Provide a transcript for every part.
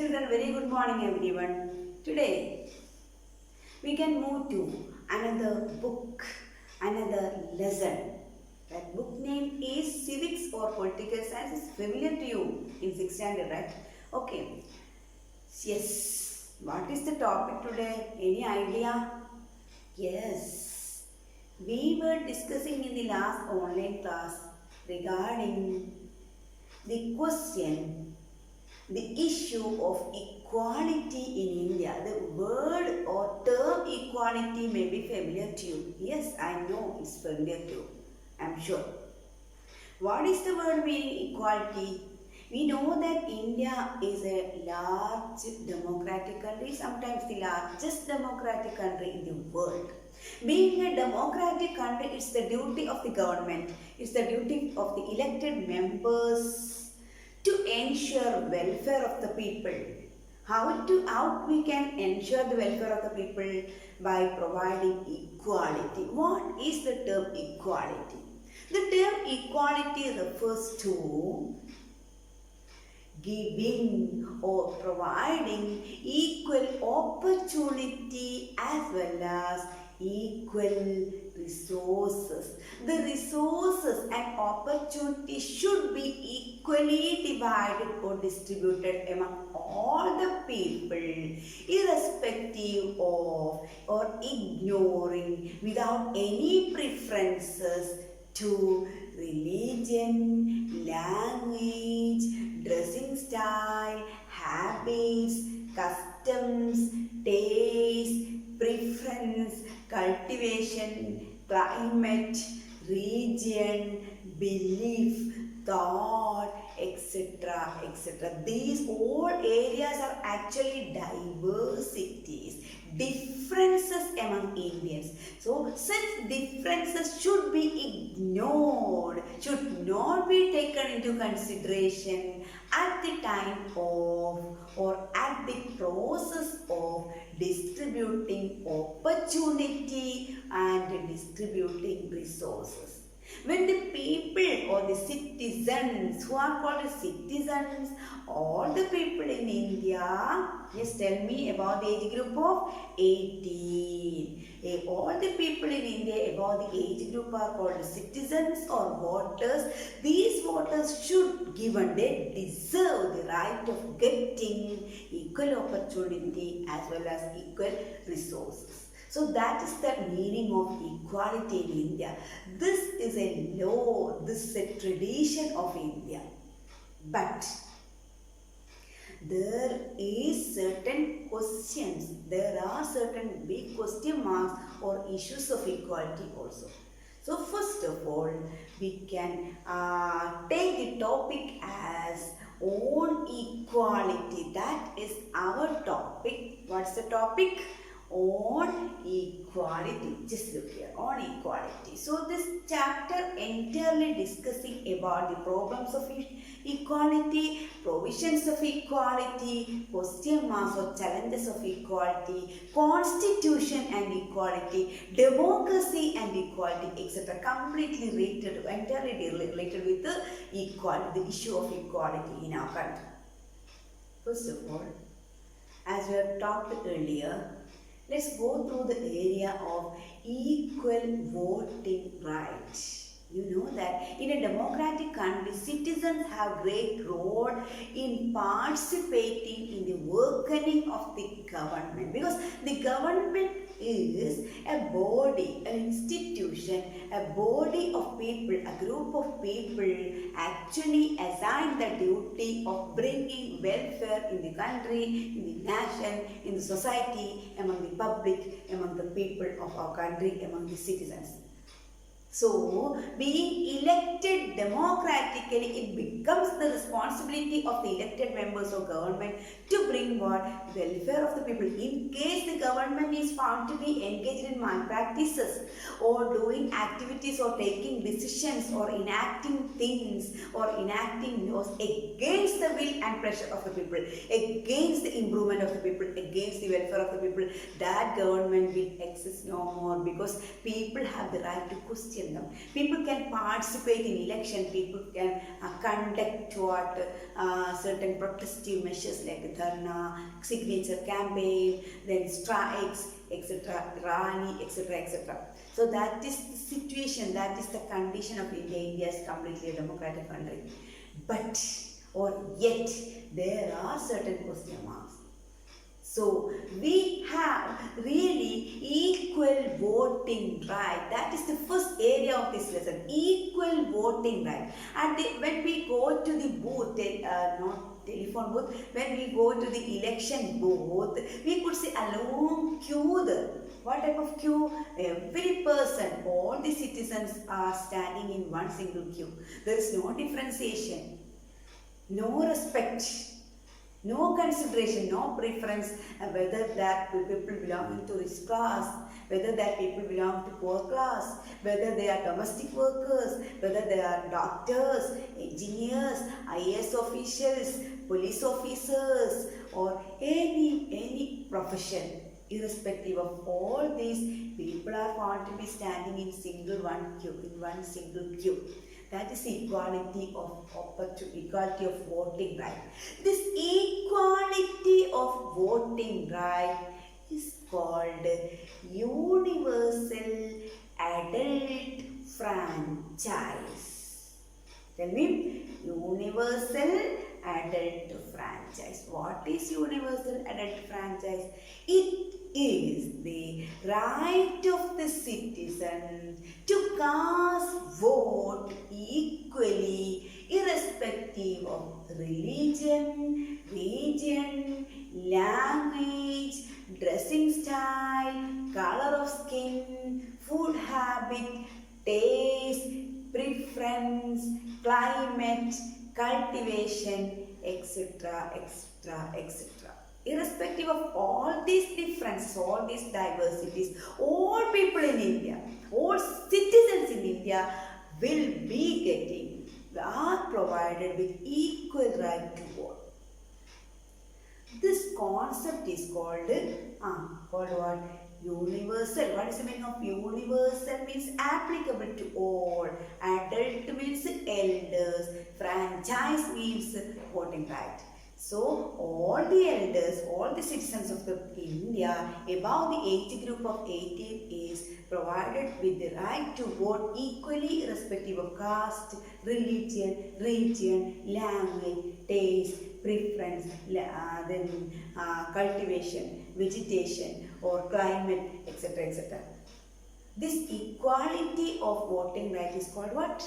children, very good morning everyone. Today we can move to another book, another lesson. That book name is Civics or Political Science. Is familiar to you in 6th standard, right? Okay. Yes. What is the topic today? Any idea? Yes. We were discussing in the last online class regarding the question, the issue of equality in India. The word or term equality may be familiar to you. Yes, I know it's familiar to you. I'm sure. What is the word meaning equality? We know that India is a large democratic country, sometimes the largest democratic country in the world. Being a democratic country, it's the duty of the government, it's the duty of the elected members to ensure welfare of the people. How we can ensure the welfare of the people? By providing equality. What is the term equality? The term equality refers to giving or providing equal opportunity as well as equal resources. The resources and opportunities should be equally divided or distributed among all the people, irrespective of or ignoring without any preferences to religion, language, dressing style, habits, customs, taste, preference, cultivation, climate, region, belief, thought, etc. etc. These all areas are actually diversities, differences among Indians. So such differences should be ignored, should not be taken into consideration at the time of or at the process of distributing opportunity and distributing resources. When the people or the citizens, who are called citizens, all the people in India, just tell me about the age group of 18. All the people in India above the age group are called citizens or voters. These voters should given, they deserve the right of getting equal opportunity as well as equal resources. So that is the meaning of equality in India. This is a law, this is a tradition of India. But there is certain questions, there are certain big question marks or issues of equality also. So first of all, we can take the topic as on equality. That is our topic. What's the topic? On equality. Just look here, on equality. So this chapter entirely discussing about the problems of equality, provisions of equality, question marks or challenges of equality, constitution and equality, democracy and equality, etc. Completely related, entirely related with the equality, the issue of equality in our country. First of all, as we have talked earlier, let's go through the area of equal voting right. You know that in a democratic country, citizens have great role in participating in the working of the government, because the government is a body, an institution, a body of people, a group of people actually assigned the duty of bringing welfare in the country, in the nation, in the society, among the public, among the people of our country, among the citizens. So, being elected democratically, it becomes the responsibility of the elected members of government to bring what? Welfare of the people. In case the government is found to be engaged in malpractices or doing activities or taking decisions or enacting things or enacting laws against the will and pressure of the people, against the improvement of the people, against the welfare of the people, that government will exist no more, because people have the right to question in them. People can participate in election, people can conduct what certain protestive measures like dharna, signature campaign, then strikes, etc., rally, etc., etc. So that is the situation, that is the condition of India. India is completely a democratic country. But, or yet, there are certain question marks. So we have really equal voting right. That is the first area of this lesson. Equal voting right. And when we go to the booth, not telephone booth, when we go to the election booth, we could see a long queue there. What type of queue? Every person, all the citizens are standing in one single queue. There is no differentiation, no respect, no consideration, no preference whether that people belonging to rich class, whether that people belong to poor class, whether they are domestic workers, whether they are doctors, engineers, IAS officials, police officers, or any profession. Irrespective of all these, people are found to be standing in one single queue. That is equality of equality of voting right. This equality of voting right is called universal adult franchise. Tell me, universal adult franchise. What is universal adult franchise? It is the right of the citizen to cast vote equally, irrespective of religion, region, language, dressing style, color of skin, food habit, taste, preference, climate, cultivation, etc., etc., etc. Irrespective of all these differences, all these diversities, all people in India, all citizens in India will be are provided with equal right to vote. This concept is called what? Universal. What is the meaning of universal? Means applicable to all. Adult means elders. Franchise means voting right. So all the elders, all the citizens of India above the age group of 18 is provided with the right to vote equally, irrespective of caste, religion, region, language, taste, preference, then cultivation, vegetation, or climate, etc., etc. This equality of voting right is called what?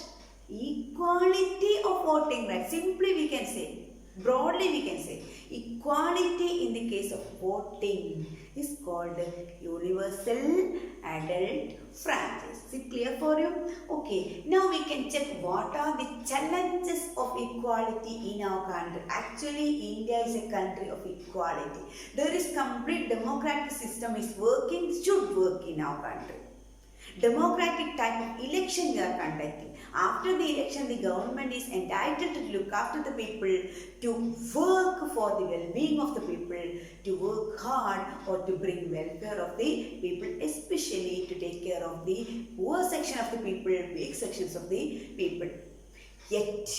Equality of voting right. Simply we can say, broadly we can say, equality in the case of voting is called universal adult franchise. Is it clear for you? Okay, now we can check what are the challenges of equality in our country. Actually, India is a country of equality. There is complete democratic system is working, should work in our country. Democratic type of election we are conducting. After the election, the government is entitled to look after the people, to work for the well-being of the people, to work hard or to bring welfare of the people, especially to take care of the poor section of the people, weak sections of the people. Yet,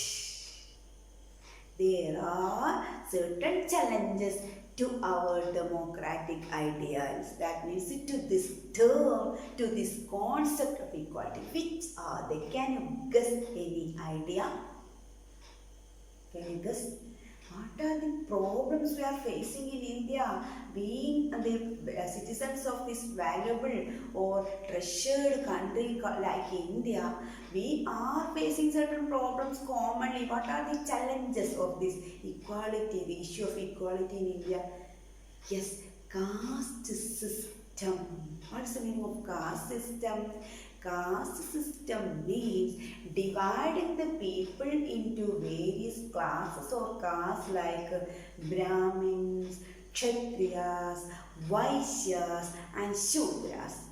there are certain challenges to our democratic ideals. That means to this term, to this concept of equality. Which are they? Can you guess any idea? Can you guess? What are the problems we are facing in India? Being the citizens of this valuable or treasured country like India, we are facing certain problems commonly. What are the challenges of this equality, the issue of equality in India? Yes, caste system. What is the meaning of caste system? Caste system means dividing the people into various classes or castes like Brahmins, Kshatriyas, Vaishyas and Shudras.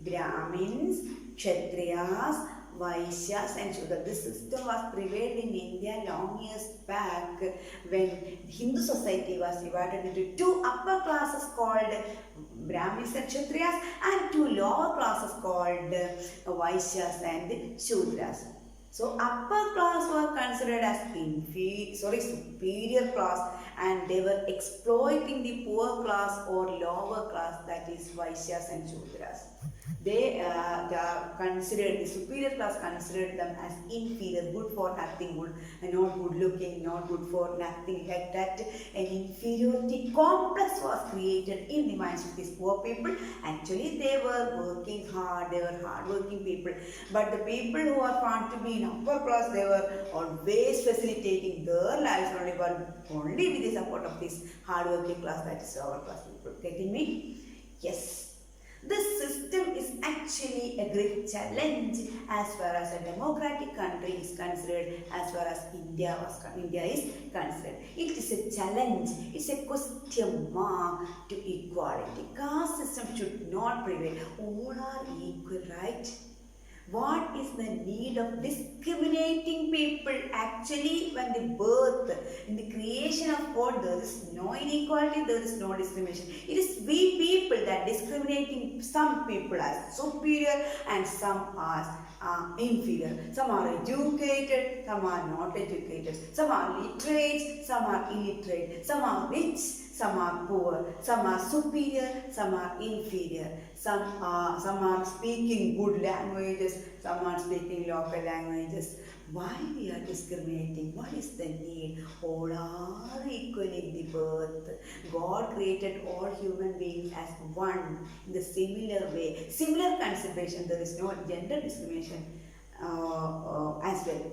Brahmins, Kshatriyas, Vaishyas and Shudras. This system was prevailed in India long years back when Hindu society was divided into two upper classes called Brahmins and Kshatriyas and two lower classes called Vaishyas and Shudras. So upper class were considered as superior class, and they were exploiting the poor class or lower class, that is Vaishyas and Shudras. They are considered, the superior class considered them as inferior, good for nothing, not good looking, not good for nothing, like that. An inferiority complex was created in the minds of these poor people. Actually, they were working hard, they were hard-working people. But the people who are found to be in upper class, they were always facilitating their lives only with the support of this hard-working class, that is our class people. Getting me? Yes. This system is actually a great challenge as far as a democratic country is considered, as far as India is considered. It is a challenge, it's a question mark to equality. Caste system should not prevail. All are equal, right? What is the need of discriminating people? Actually, when the birth, in the creation of God, there is no inequality, there is no discrimination. It is we people that discriminating some people as superior and some as inferior. Some are educated, some are not educated. Some are literate, some are illiterate. Some are rich, some are poor. Some are superior, some are inferior. Some are speaking good languages, some are speaking local languages. Why we are discriminating? What is the need? All are equal in the birth. God created all human beings as one in the similar way. Similar consideration. There is no gender discrimination as well.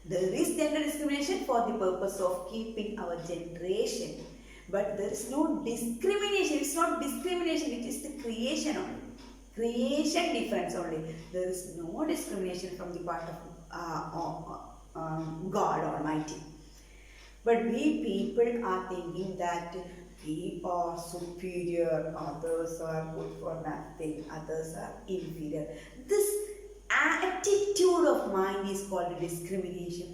There is gender discrimination for the purpose of keeping our generation. But there is no discrimination. It's not discrimination, it is the creation only. Creation difference only. There is no discrimination from the part of God Almighty. But we people are thinking that we are superior, others are good for nothing, others are inferior. This attitude of mind is called discrimination.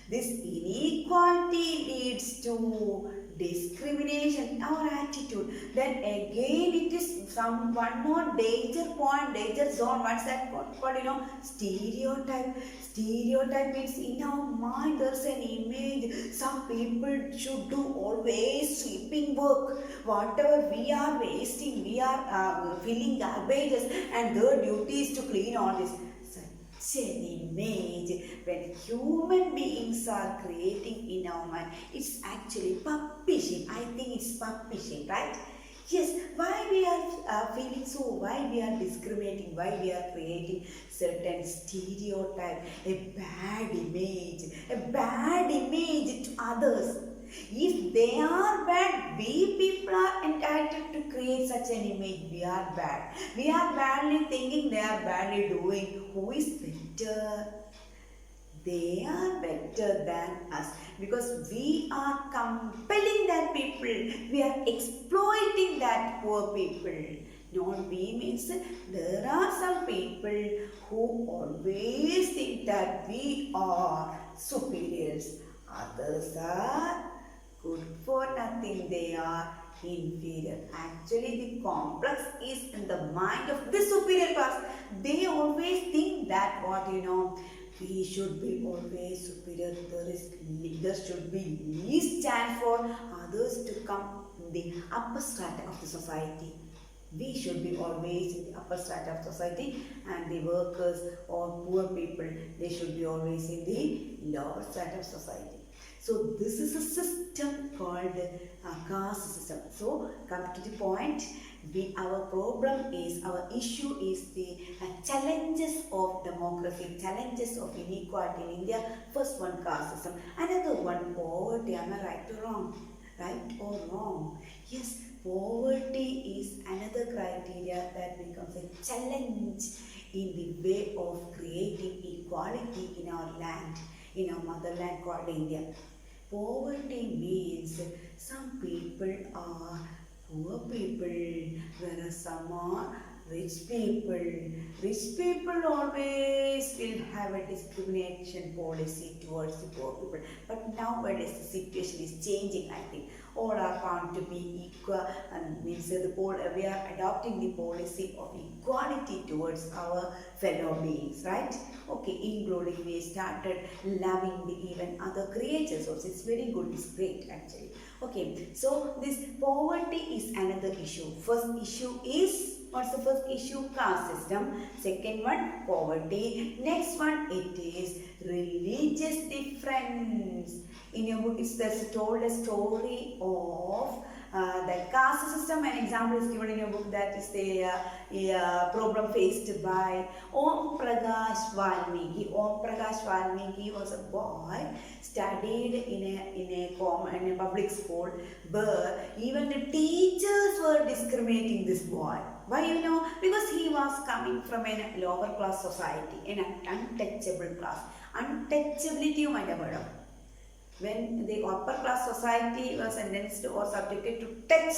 This inequality leads to discrimination, our attitude. Then again it is one more danger point, danger zone. What's that called? Stereotype. Stereotype means in our mind there's an image. Some people should do always sweeping work. Whatever we are wasting, we are filling garbages, and their duty is to clean all this. Such an image when human beings are creating in our mind, it's actually publishing. I think it's publishing, right? Yes, why we are feeling so, why we are discriminating, why we are creating certain stereotype, a bad image to others. If they are bad, we people are entitled to create such an image. We are bad. We are badly thinking, they are badly doing. Who is better? They are better than us because we are compelling that people. We are exploiting that poor people. Not we means there are some people who always think that we are superiors. Others are good for nothing, they are inferior. Actually, the complex is in the mind of the superior class. They always think that we should be always superior. There should be least chance for others to come in the upper strata of the society. We should be always in the upper strata of society, and the workers or poor people, they should be always in the lower strata of society. So this is a system called caste system. So come to the point. Our problem is, our issue is the challenges of democracy, challenges of inequality in India. First one, caste system. Another one, poverty. Am I right or wrong? Right or wrong? Yes, poverty is another criteria that becomes a challenge in the way of creating equality in our land, in our motherland called India. Poverty means some people are poor people, whereas some are Rich people always will have a discrimination policy towards the poor people. But nowadays the situation is changing, I think. All are found to be equal, and means we are adopting the policy of equality towards our fellow beings, right? Okay, including we started loving the even other creatures also. It's very good, it's great actually. Okay, so this poverty is another issue. First issue is, what's the first issue? Caste system. Second one, poverty. Next one, it is religious difference. In your book, it's told a story of the caste system. An example is given in your book, that is the problem faced by Om Prakash Valmiki. Om Prakash Valmiki was a boy studied in a public school, but even the teachers were discriminating this boy. Why you know? Because he was coming from a lower class society, an untouchable class. Untouchability you might have heard of. When the upper class society was sentenced or subjected to touch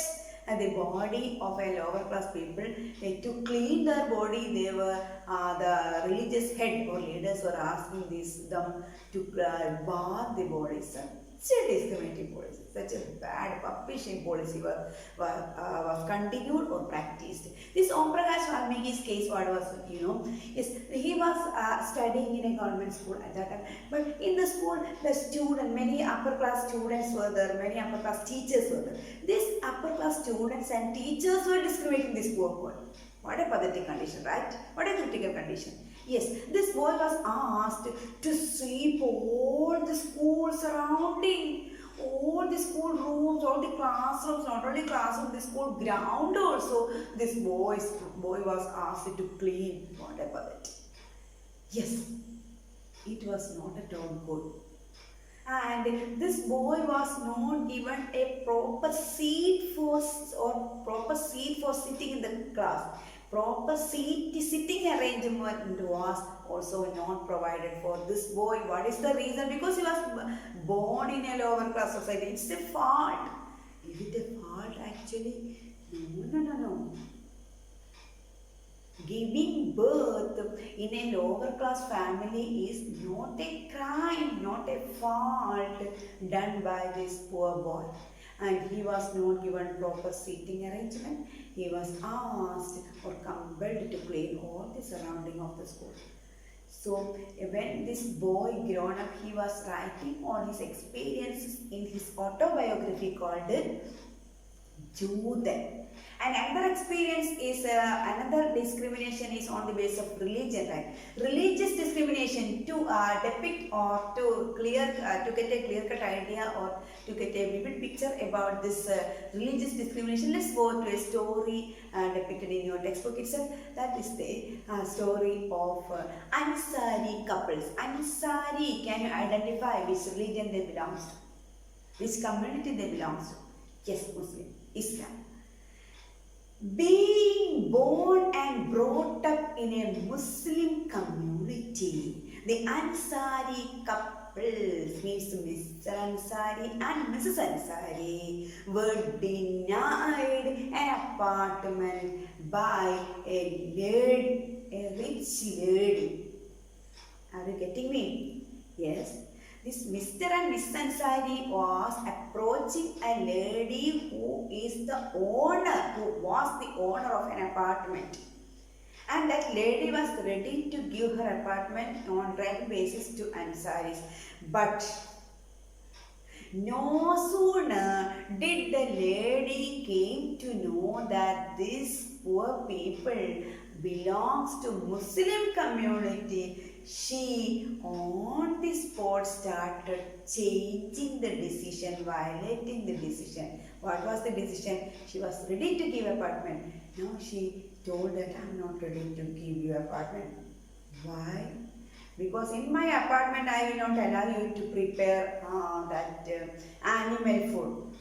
the body of a lower class people, to clean their body, they were the religious head or leaders were asking them to bath the bodies. Such a discriminating policy, such a bad publishing policy was continued or practiced. This Om Prakash Valmiki's case, what was, is he was studying in a government school at that time. But in the school, many upper class students were there, many upper class teachers were there. These upper class students and teachers were discriminating this poor boy. What a pathetic condition, right? What a critical condition. Yes, this boy was asked to sweep all the school surrounding, all the school rooms, all the classrooms, not only classroom, the school ground also. This boy was asked to clean. What a pathetic. Yes, it was not at all good. And this boy was not given a proper seat for sitting in the class. Proper sitting arrangement was also not provided for this boy. What is the reason? Because he was born in a lower class society. It's a fault. Is it a fault actually? No. Giving birth in a lower class family is not a crime, not a fault done by this poor boy. And he was not given proper seating arrangement. He was asked or compelled to clean all the surrounding of the school. So when this boy grown up, he was writing all his experiences in his autobiography called Judhan. And another experience is, another discrimination is on the basis of religion, right? Religious discrimination to depict or to get a clear-cut idea or to get a vivid picture about this religious discrimination. Let's go to a story depicted in your textbook itself. That is the story of Ansari couples. Ansari, can you identify which religion they belong to? Which community they belong to? Yes, Muslim, Islam. Being born and brought up in a Muslim community, the Ansari couples, means Mr. Ansari and Mrs. Ansari, were denied an apartment by a rich lady. Are you getting me? Yes. This Mr. and Miss Ansari was approaching a lady who was the owner of an apartment. And that lady was ready to give her apartment on rent basis to Ansaris. But no sooner did the lady came to know that these poor people belongs to Muslim community, she on the spot started changing the decision, violating the decision. What was the decision? She was ready to give apartment. Now she told that I'm not ready to give you apartment. Why? Because in my apartment I will not allow you to prepare that animal food.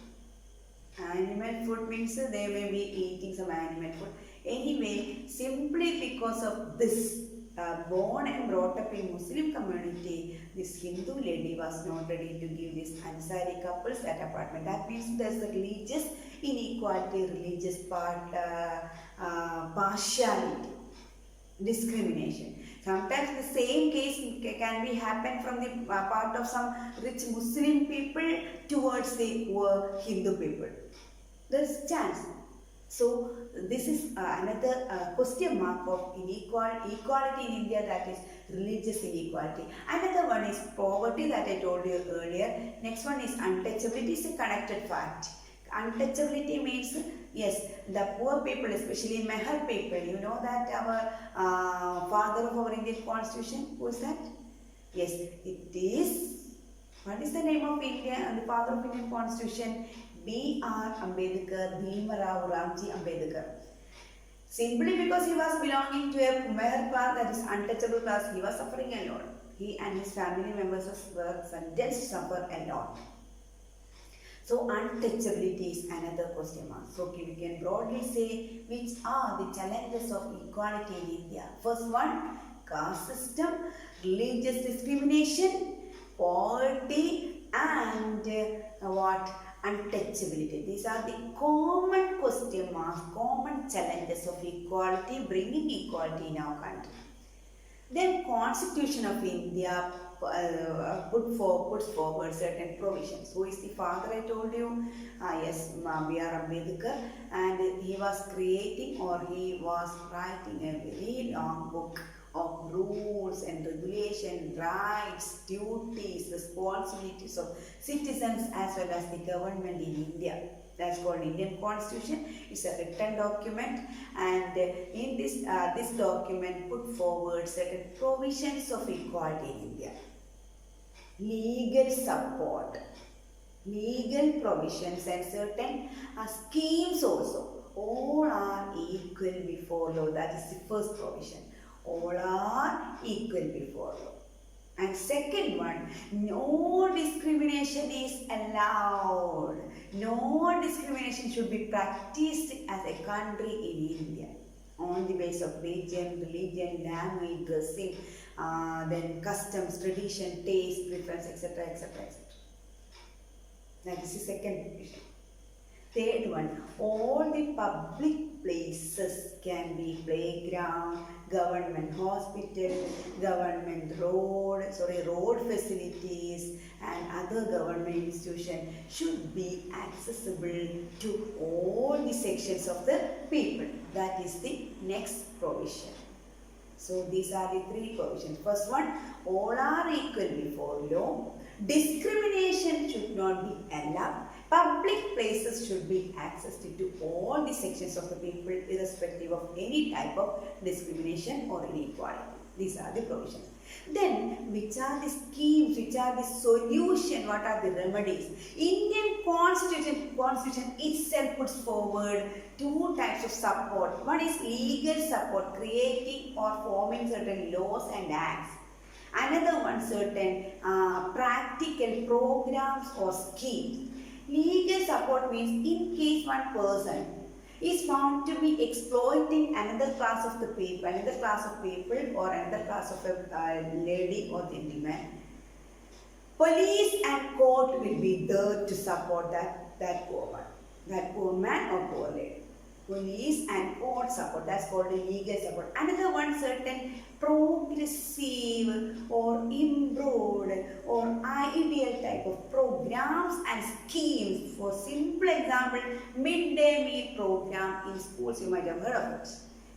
Animal food means they may be eating some animal food. Anyway, simply because of this, born and brought up in Muslim community, this Hindu lady was not ready to give this Ansari couples that apartment. That means there's a religious inequality, religious partiality, discrimination. Sometimes the same case can be happen from the part of some rich Muslim people towards the poor Hindu people. There is chance. So this is another question mark of equality in India, that is religious inequality. Another one is poverty that I told you earlier. Next one is untouchability. It's a connected fact. Untouchability means, yes, the poor people, especially Mehar people, you know that our father of our Indian constitution, who is that? Yes, it is, what is the name of India and the father of Indian constitution? B.R. Ambedkar, Bhimrao Ramji Ambedkar. Simply because he was belonging to a Mehar class, that is untouchable class, he was suffering a lot. He and his family members were sentenced to suffer a lot. So untouchability is another question mark. So we can broadly say which are the challenges of equality in India. First one, caste system, religious discrimination, poverty, and what? Untouchability. These are the common question marks, common challenges of equality, bringing equality in our country. Then Constitution of India puts forward certain provisions. Who is the father I told you? Yes, B.R. Ambedkar, and he was creating, or he was writing a very long book of rules and regulation, rights, duties, responsibilities of citizens as well as the government in India. That's called Indian Constitution. It's a written document, and in this document put forward certain provisions of equality in India. Legal support, legal provisions, and certain schemes also. All are equal before law. That is the first provision. All are equal before law. And second one, no discrimination is allowed. No discrimination should be practiced as a country in India on the basis of religion, language, dressing, then customs, tradition, taste, preference, etc., etc., etc. That is the second provision. Third one, all the public places can be playground, government hospital, government road facilities, and other government institutions should be accessible to all the sections of the people. That is the next provision. So these are the three provisions. First one, all are equal before law. Discrimination should not be allowed. Public places should be accessed to all the sections of the people, irrespective of any type of discrimination or inequality. These are the provisions. Then, which are the schemes, which are the solution, what are the remedies? Indian Constitution itself puts forward two types of support. One is legal support, creating or forming certain laws and acts. Another one, certain practical programs or schemes. Legal support means in case one person is found to be exploiting another class of people or another class of a lady or gentleman, police and court will be there to support that poor man or poor lady. Police and court support, that's called the legal support. Another one, certain progressive or improved or ideal type of programs and schemes. For simple example, midday meal program in schools, you might have heard of it.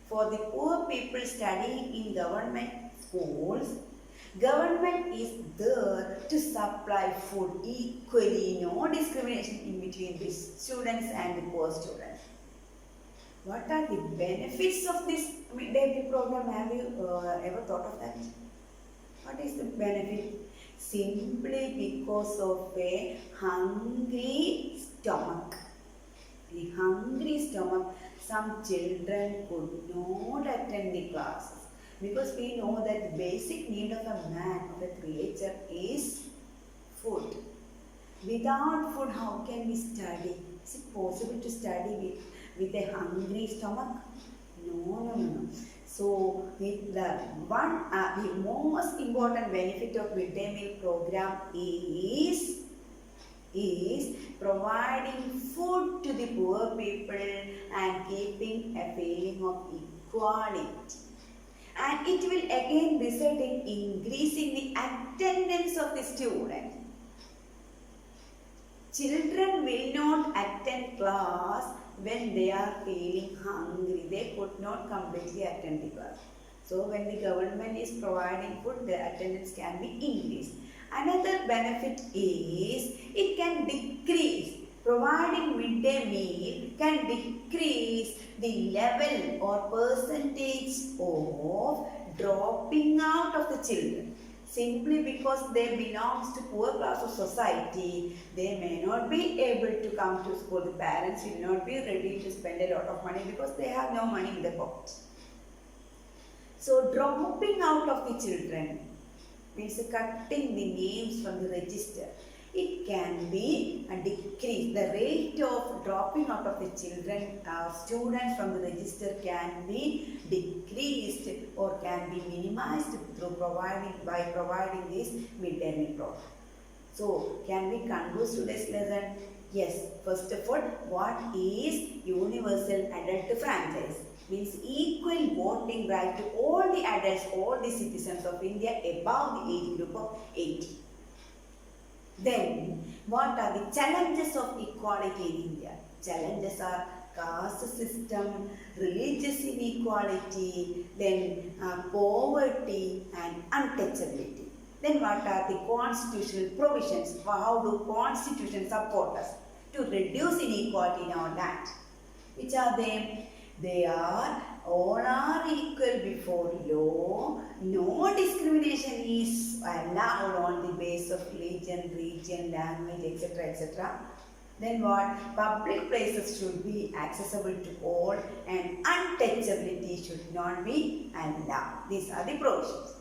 For the poor people studying in government schools, government is there to supply food equally, no discrimination in between the students and the poor students. What are the benefits of this midday meal program? Have you ever thought of that? What is the benefit? Simply because of a hungry stomach. The hungry stomach, some children could not attend the classes. Because we know that the basic need of a man, of a creature, is food. Without food, how can we study? Is it possible to study with a hungry stomach? No. So the most important benefit of midday meal program is providing food to the poor people and keeping a feeling of equality. And it will again result in increasing the attendance of the student. Children will not attend class when they are feeling hungry. They could not completely attend the class. So when the government is providing food, the attendance can be increased. Another benefit is it can decrease. Providing midday meal can decrease the level or percentage of dropping out of the children. Simply because they belong to poor class of society, they may not be able to come to school. The parents will not be ready to spend a lot of money because they have no money in their pocket. So dropping out of the children means cutting the names from the register. It can be a decrease. The rate of dropping out of the children, students from the register can be decreased or can be minimized by providing this midday meal program. So, can we conclude today's lesson? Yes. First of all, what is universal adult franchise? Means equal voting right to all the adults, all the citizens of India above the age group of 18. Then, what are the challenges of equality in India? Challenges are caste system, religious inequality, then poverty and untouchability. Then what are the constitutional provisions? How do constitutions support us to reduce inequality in our land? Which are they? They are all are equal before law. No discrimination is allowed on the basis of religion, region, language, etc. etc. Then what? Public places should be accessible to all and untouchability should not be allowed. These are the provisions.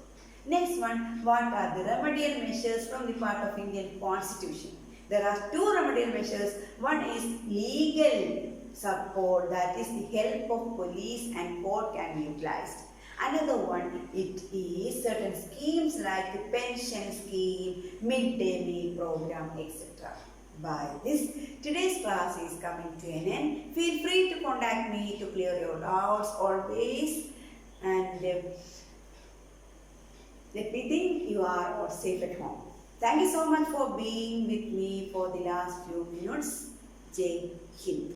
Next one, what are the remedial measures from the part of Indian Constitution? There are two remedial measures. One is legal support, that is the help of police and court can be utilized. Another one, it is certain schemes like pension scheme, midday meal program, etc. By this, today's class is coming to an end. Feel free to contact me to clear your doubts always, and let me think you are all safe at home. Thank you so much for being with me for the last few minutes. Jai Hind.